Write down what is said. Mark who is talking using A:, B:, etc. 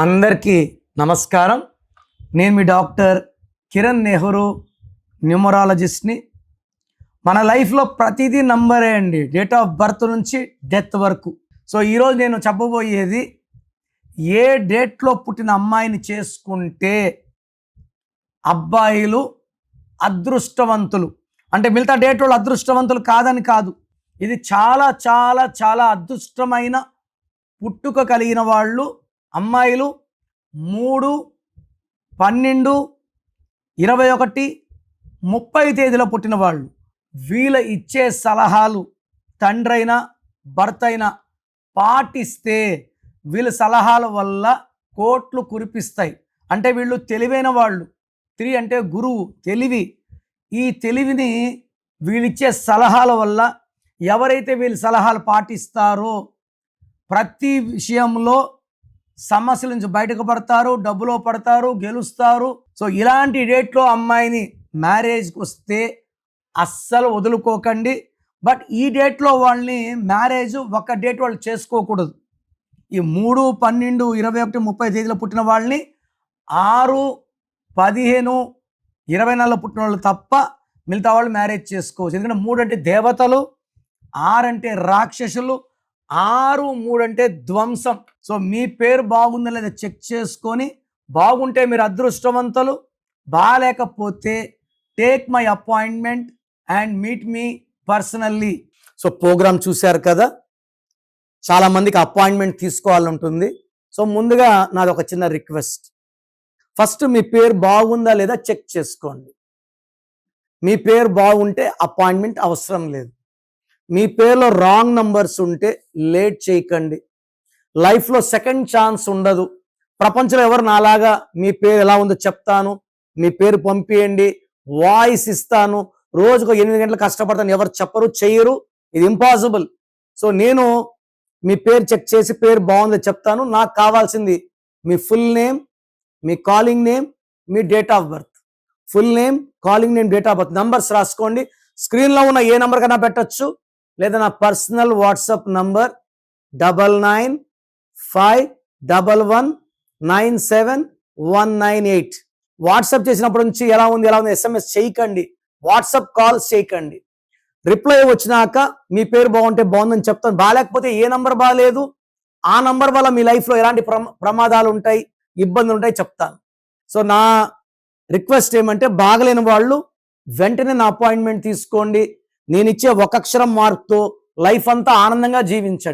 A: అందరికీ నమస్కారం. నేను మీ డాక్టర్ కిరణ్ నెహ్రూ, న్యూమరాలజిస్ట్ని. మన లైఫ్లో ప్రతిదీ నంబరే అండి, డేట్ ఆఫ్ బర్త్ నుంచి డెత్ వరకు. సో ఈరోజు నేను చెప్పబోయేది, ఏ డేట్లో పుట్టిన అమ్మాయిని చేసుకుంటే అబ్బాయిలు అదృష్టవంతులు. అంటే మిగతా డేట్ వాళ్ళు అదృష్టవంతులు కాదని కాదు, ఇది చాలా చాలా చాలా అదృష్టమైన పుట్టుక కలిగిన వాళ్ళు. అమ్మాయిలు 3, 12, 21, 30 తేదీలో పుట్టిన వాళ్ళు. వీళ్ళ ఇచ్చే సలహాలు తండ్రైనా భర్త అయినా పాటిస్తే వీళ్ళ సలహాల వల్ల కోట్లు కురిపిస్తాయి. అంటే వీళ్ళు తెలివైన వాళ్ళు. 3 అంటే గురువు, తెలివి. ఈ తెలివిని వీళ్ళిచ్చే సలహాల వల్ల ఎవరైతే వీళ్ళ సలహాలు పాటిస్తారో ప్రతి విషయంలో సమస్యల నుంచి బయటకు పడతారు, డబ్బులో పడతారు, గెలుస్తారు. సో ఇలాంటి డేట్లో అమ్మాయిని మ్యారేజ్కి వస్తే అస్సలు వదులుకోకండి. బట్ ఈ డేట్లో వాళ్ళని మ్యారేజ్ ఒక డేట్ వాళ్ళు చేసుకోకూడదు. ఈ 3, 12, 21, 30 తేదీలో పుట్టిన వాళ్ళని 6, 15, 24లో పుట్టిన వాళ్ళు తప్ప మిగతా వాళ్ళు మ్యారేజ్ చేసుకోవచ్చు. ఎందుకంటే 3 అంటే దేవతలు, 6 అంటే రాక్షసులు, 6, 3 అంటే ధ్వంసం. సో మీ పేరు బాగుందా లేదా చెక్ చేసుకొని, బాగుంటే మీరు అదృష్టవంతులు, బాగాలేకపోతే take my appointment and meet me personally. So programme చూశారు కదా, చాలామందికి అపాయింట్మెంట్ తీసుకోవాలని ఉంటుంది. సో ముందుగా నాది ఒక చిన్న రిక్వెస్ట్, ఫస్ట్ మీ పేరు బాగుందా లేదా చెక్ చేసుకోండి. మీ పేరు బాగుంటే అపాయింట్మెంట్ అవసరం లేదు. మీ పేరులో రాంగ్ నంబర్స్ ఉంటే లేట్ చేయకండి. లైఫ్లో సెకండ్ ఛాన్స్ ఉండదు. ప్రపంచంలో ఎవరు నాలాగా మీ పేరు ఎలా ఉందో చెప్తాను, మీ పేరు పంపియండి, వాయిస్ ఇస్తాను, రోజుకు 8 గంటలు కష్టపడతాను, ఎవరు చెప్పరు, చెయ్యరు. ఇది ఇంపాసిబుల్. సో నేను మీ పేరు చెక్ చేసి పేరు బాగుందో చెప్తాను. నాకు కావాల్సింది మీ ఫుల్ నేమ్, మీ కాలింగ్ నేమ్, మీ date of birth. Full name, calling name, date of birth. Numbers రాసుకోండి. స్క్రీన్లో ఉన్న ఏ నంబర్ కన్నా పెట్టచ్చు, లేదా నా పర్సనల్ వాట్సాప్ నంబర్ 9951197198. వాట్సాప్ చేసినప్పటి నుంచి ఎలా ఉంది ఎస్ఎంఎస్ చేయకండి, వాట్సాప్ కాల్స్ చేయకండి. రిప్లై వచ్చినాక మీ పేరు బాగుంటే బాగుందని చెప్తాను, బాగాలేకపోతే ఏ నంబర్ బాగాలేదు, ఆ నంబర్ వల్ల మీ లైఫ్లో ఎలాంటి ప్రమాదాలు ఉంటాయి, ఇబ్బందులు ఉంటాయి చెప్తాను. సో నా రిక్వెస్ట్ ఏమంటే, బాగలేని వాళ్ళు వెంటనే నా అపాయింట్మెంట్ తీసుకోండి. నేను ఇచ్చే 1 అక్షరం మార్పుతో లైఫ్ అంతా ఆనందంగా జీవించండి.